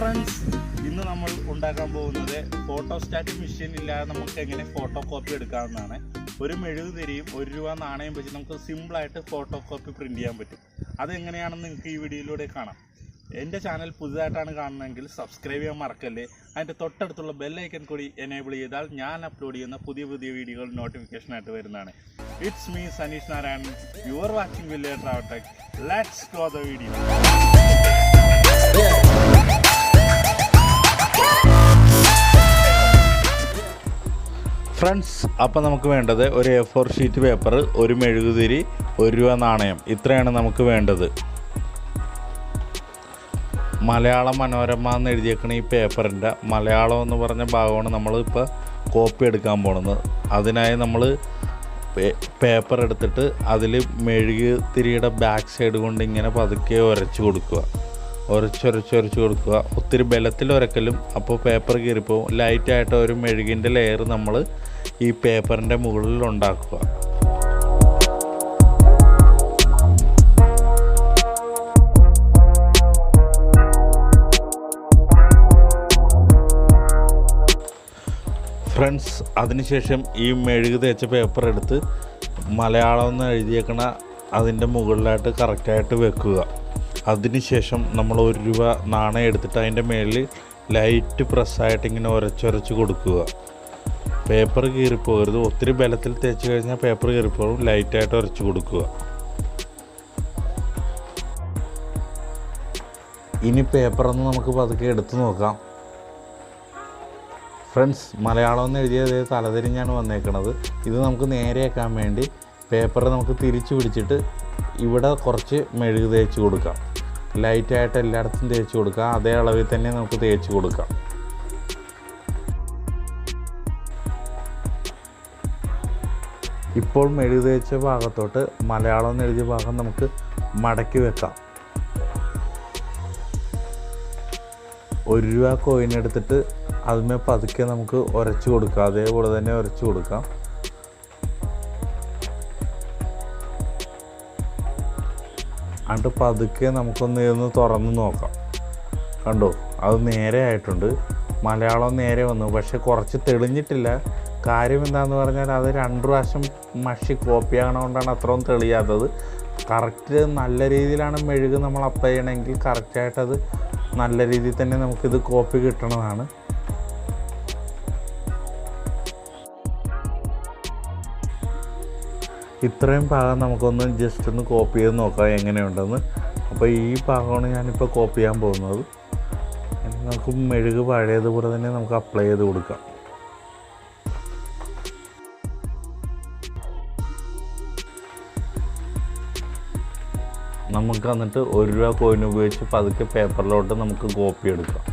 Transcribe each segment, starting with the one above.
Friends, ഇന്ന് നമ്മൾ ഉണ്ടാക്കാൻ പോകുന്നത് ഫോട്ടോസ്റ്റാറ്റ് മെഷീൻ ഇല്ലാതെ നമുക്ക് എങ്ങനെ ഫോട്ടോ കോപ്പി എടുക്കാവുന്നതാണ്. ഒരു മെഴുകുതിരിയും ₹1 നാണയം വെച്ച് നമുക്ക് സിമ്പിളായിട്ട് ഫോട്ടോ കോപ്പി പ്രിൻറ്റ് ചെയ്യാൻ പറ്റും. അതെങ്ങനെയാണെന്ന് നിങ്ങൾക്ക് ഈ വീഡിയോയിലൂടെ കാണാം. എൻ്റെ ചാനൽ പുതുതായിട്ടാണ് കാണുന്നതെങ്കിൽ സബ്സ്ക്രൈബ് ചെയ്യാൻ മറക്കല്ലേ. അതിൻ്റെ തൊട്ടടുത്തുള്ള ബെല്ലൈക്കൺ കൂടി എനേബിൾ ചെയ്താൽ ഞാൻ അപ്ലോഡ് ചെയ്യുന്ന പുതിയ വീഡിയോകൾ നോട്ടിഫിക്കേഷനായിട്ട് വരുന്നതാണ്. It's me, SANEESH NARAYANAN. You are watching Village Travel Tech. Let's go the video. Friends, അപ്പോൾ നമുക്ക് വേണ്ടത് ഒരു A4 ഷീറ്റ് പേപ്പർ, ഒരു മെഴുകുതിരി, ₹1 നാണയം. ഇത്രയാണ് നമുക്ക് വേണ്ടത്. മലയാള മനോരമ എന്ന് എഴുതിയേക്കണ ഈ പേപ്പറിൻ്റെ മലയാളം എന്ന് പറഞ്ഞ ഭാഗമാണ് നമ്മളിപ്പോൾ കോപ്പി എടുക്കാൻ പോകുന്നത്. അതിനായി നമ്മൾ പേപ്പർ എടുത്തിട്ട് അതിൽ മെഴുകുതിരിയുടെ ബാക്ക് സൈഡ് കൊണ്ട് ഇങ്ങനെ പതുക്കെ ഉരച്ച് കൊടുക്കുക. ഉരച്ച് കൊടുക്കുക. ഒത്തിരി ബലത്തിൽ ഉരക്കലും, അപ്പോൾ പേപ്പർ കീറിപ്പോവും. ലൈറ്റായിട്ട് ഒരു മെഴുകിൻ്റെ ലെയർ നമ്മൾ ഈ പേപ്പറിൻ്റെ മുകളിൽ ഉണ്ടാക്കുക. ഫ്രണ്ട്സ്, അതിനുശേഷം ഈ മെഴുക് തേച്ച പേപ്പർ എടുത്ത് മലയാളം എന്ന് എഴുതിയേക്കണ അതിൻ്റെ മുകളിലായിട്ട് കറക്റ്റായിട്ട് വെക്കുക. അതിനുശേഷം നമ്മൾ ₹1 നാണയം എടുത്തിട്ട് അതിൻ്റെ മേളിൽ ലൈറ്റ് പ്രസ്സായിട്ട് ഇങ്ങനെ ഉരച്ച് കൊടുക്കുക. പേപ്പർ കീറിപ്പോകരുത്. ഒത്തിരി ബലത്തിൽ തേച്ച് കഴിഞ്ഞാൽ പേപ്പർ കീറിപ്പോകും. ലൈറ്റായിട്ട് ഉരച്ച് കൊടുക്കുക. ഇനി പേപ്പറൊന്ന് നമുക്ക് പതുക്കെ എടുത്ത് നോക്കാം. ഫ്രണ്ട്സ്, മലയാളം എന്ന് എഴുതിയത് തലതിരിഞ്ഞാണ് വന്നേക്കണത്. ഇത് നമുക്ക് നേരെയാക്കാൻ വേണ്ടി പേപ്പർ നമുക്ക് തിരിച്ചു പിടിച്ചിട്ട് ഇവിടെ കുറച്ച് മെഴുക് തേച്ച് കൊടുക്കാം. ലൈറ്റായിട്ട് എല്ലായിടത്തും തേച്ച് കൊടുക്കാം. അതേ അളവിൽ തന്നെ നമുക്ക് തേച്ച് കൊടുക്കാം. ഇപ്പോൾ മെഴുക് തേച്ച ഭാഗത്തോട്ട് മലയാളം എന്ന് എഴുതിയ ഭാഗം നമുക്ക് മടക്കി വെക്കാം. ₹1 കോയിൻ എടുത്തിട്ട് അതിന്മേൽ പതുക്കെ നമുക്ക് ഉരച്ച് കൊടുക്കാം. അതേപോലെ തന്നെ ഉരച്ച് കൊടുക്കാം. എന്നിട്ട് പതുക്കെ നമുക്കൊന്ന് തുറന്ന് നോക്കാം. കണ്ടോ, അത് നേരെ ആയിട്ടുണ്ട്. മലയാളം നേരെ വന്നു, പക്ഷെ കുറച്ച് തെളിഞ്ഞിട്ടില്ല. കാര്യം എന്താണെന്ന് പറഞ്ഞാൽ അത് 2 പ്രാവശ്യം മഷി കോപ്പി ആകണതുകൊണ്ടാണ് അത്രയും തെളിയാത്തത്. കറക്റ്റ് നല്ല രീതിയിലാണ് മെഴുക് നമ്മൾ അപ്ലൈ ചെയ്യണമെങ്കിൽ കറക്റ്റായിട്ടത് നല്ല രീതിയിൽ തന്നെ നമുക്കിത് കോപ്പി കിട്ടണതാണ്. ഇത്രയും ഭാഗം നമുക്കൊന്ന് ജസ്റ്റ് ഒന്ന് കോപ്പി ചെയ്ത് നോക്കാം എങ്ങനെയുണ്ടെന്ന്. അപ്പോൾ ഈ ഭാഗമാണ് ഞാനിപ്പോൾ കോപ്പി ചെയ്യാൻ പോകുന്നത്. നമുക്ക് മെഴുക് പഴയതുപോലെ തന്നെ നമുക്ക് അപ്ലൈ ചെയ്ത് കൊടുക്കാം. നമുക്ക് എന്നിട്ട് ₹1 കോയിൻ ഉപയോഗിച്ച് പതുക്കെ പേപ്പറിലോട്ട് നമുക്ക് കോപ്പി എടുക്കാം.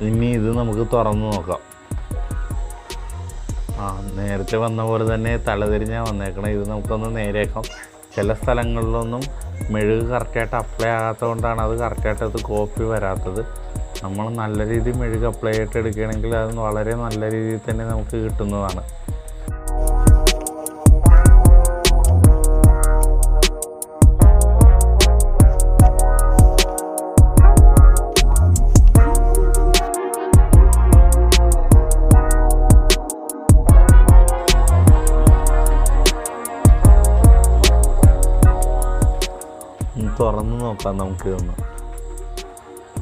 ഇനി ഇത് നമുക്ക് തുറന്ന് നോക്കാം. നേരത്തെ വന്ന പോലെ തന്നെ തലതിരിഞ്ഞാണ് വന്നേക്കണം. ഇത് നമുക്കൊന്ന് നേരെയാക്കാം. ചില സ്ഥലങ്ങളിലൊന്നും മെഴുക് കറക്റ്റായിട്ട് അപ്ലൈ ആകാത്തത് കൊണ്ടാണ് അത് കറക്റ്റായിട്ട് അത് കോപ്പി വരാത്തത്. നമ്മൾ നല്ല രീതിയിൽ മെഴുക് അപ്ലൈ ആയിട്ട് എടുക്കുകയാണെങ്കിൽ അത് വളരെ നല്ല രീതിയിൽ തന്നെ നമുക്ക് കിട്ടുന്നതാണ്. തുറന്ന് നോക്കാം നമുക്ക്. ഒന്ന്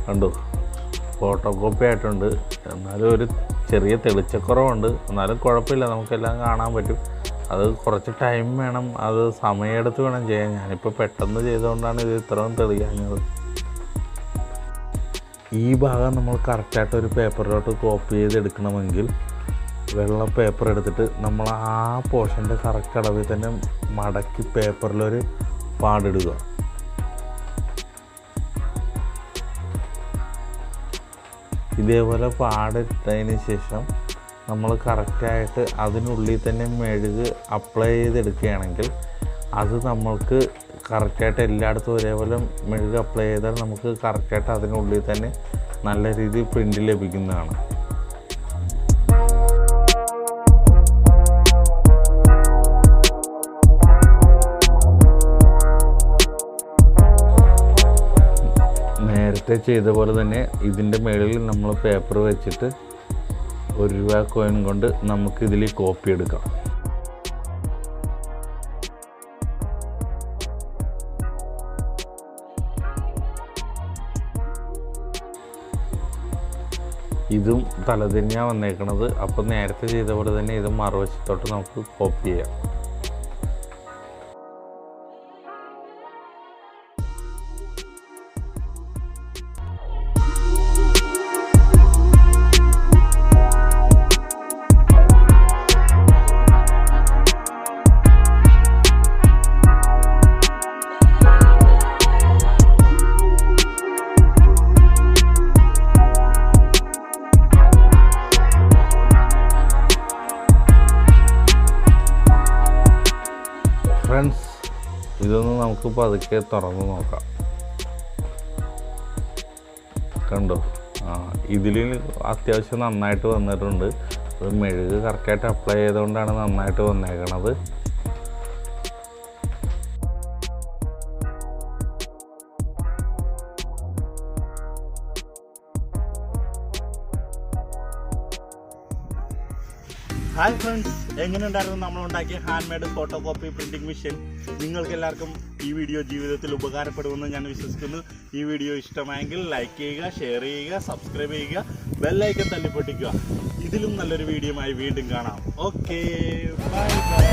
കണ്ടു, ഫോട്ടോ കോപ്പി ആയിട്ടുണ്ട്. എന്നാലും ഒരു ചെറിയ തെളിച്ചക്കുറവുണ്ട്. എന്നാലും കുഴപ്പമില്ല, നമുക്കെല്ലാം കാണാൻ പറ്റും. അത് കുറച്ച് ടൈം വേണം, അത് സമയമെടുത്ത് വേണം ചെയ്യാൻ. ഞാനിപ്പോൾ പെട്ടെന്ന് ചെയ്തുകൊണ്ടാണ് ഇത് ഇത്രയും തെളിയാഞ്ഞത്. ഈ ഭാഗം നമ്മൾ കറക്റ്റായിട്ട് ഒരു പേപ്പറിലോട്ട് കോപ്പി ചെയ്തെടുക്കണമെങ്കിൽ വെള്ള പേപ്പർ എടുത്തിട്ട് നമ്മൾ ആ പോർഷൻ്റെ കറക്റ്റ് അളവിൽ തന്നെ മടക്കി പേപ്പറിലൊരു പാടിടുക. ഇതേപോലെ പാടിട്ടതിന് ശേഷം നമ്മൾ കറക്റ്റായിട്ട് അതിനുള്ളിൽ തന്നെ മെഴുക് അപ്ലൈ ചെയ്തെടുക്കുകയാണെങ്കിൽ അത് നമ്മൾക്ക് കറക്റ്റായിട്ട് എല്ലായിടത്തും ഒരേപോലെ മെഴുക് അപ്ലൈ ചെയ്താൽ നമുക്ക് കറക്റ്റായിട്ട് അതിനുള്ളിൽ തന്നെ നല്ല രീതിയിൽ പ്രിൻ്റ് ലഭിക്കുന്നതാണ്. നേരത്തെ ചെയ്ത പോലെ തന്നെ ഇതിൻ്റെ മുകളിൽ നമ്മൾ പേപ്പർ വെച്ചിട്ട് ₹1 കോയിൻ കൊണ്ട് നമുക്കിതിൽ കോപ്പി എടുക്കാം. ഇതും തലതിരിഞ്ഞാണ് വന്നേക്കണത്. അപ്പോൾ നേരത്തെ ചെയ്ത പോലെ തന്നെ ഇത് മറുവശത്തോട്ട് നമുക്ക് കോപ്പി ചെയ്യാം. ഫ്രണ്ട്സ്, ഇതൊന്ന് നമുക്ക് പതുക്കെ തുറന്ന് നോക്കാം. കണ്ടോ? ഇതിൽ അത്യാവശ്യം നന്നായിട്ട് വന്നിട്ടുണ്ട്. മെഴുക് കറക്റ്റായിട്ട് അപ്ലൈ ചെയ്തുകൊണ്ടാണ് നന്നായിട്ട് വന്നേക്കണത്. ഹായ് ഫ്രണ്ട്സ്, എങ്ങനെയുണ്ടായിരുന്നു നമ്മളുണ്ടാക്കിയ handmade photocopy printing machine? നിങ്ങൾക്ക് എല്ലാവർക്കും ഈ വീഡിയോ ജീവിതത്തിൽ ഉപകാരപ്പെടുമെന്ന് ഞാൻ വിശ്വസിക്കുന്നു. ഈ വീഡിയോ ഇഷ്ടമായെങ്കിൽ ലൈക്ക് ചെയ്യുക, ഷെയർ ചെയ്യുക, സബ്സ്ക്രൈബ് ചെയ്യുക, ബെല്ലൈക്കൺ തല്ലിപ്പൊട്ടിക്കുക. ഇതിലും നല്ലൊരു വീഡിയോയുമായി വീണ്ടും കാണാം. Okay, bye bye.